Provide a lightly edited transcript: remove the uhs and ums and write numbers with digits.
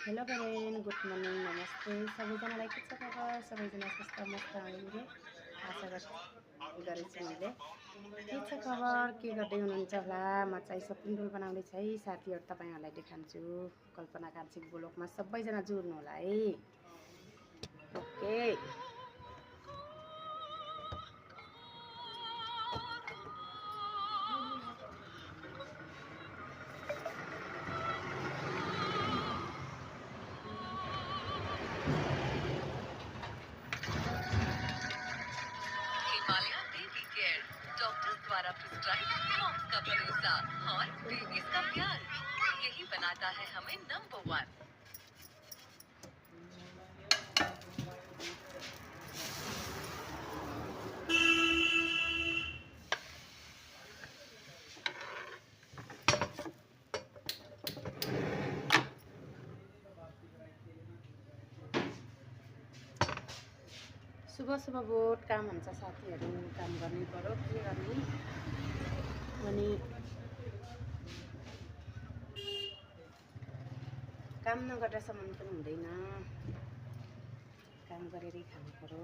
Hello friend, good morning, नमस्ते सबैजनालाई। के छ खबर? सबैजना स्वस्थ मस्त हुनुहुन्छ आशा गरेछु मैले। के छ खबर? के गर्दै हुनुहुन्छ होला? म चाहिँ सपिङ रोल बनाउँदैछ है साथीहरू, तपाईँहरूलाई देखाउँछु। कल्पना कान्छीको ब्लगमा सबैजना जुर्नु होला है। Okay, Himalaya baby care, doctors द्वारा प्रिस्क्राइब मॉम्स का भरोसा और बेबीज का प्यार, यही बनाता है हमें नंबर 1। सुबह सुबह बहुत काम हुन्छ साथीहरू, काम गर्नै पर्यो, के गर्ने। अनि काम नगरेसम्म पनि हुँदैन, काम गरेरै खानु पर्यो।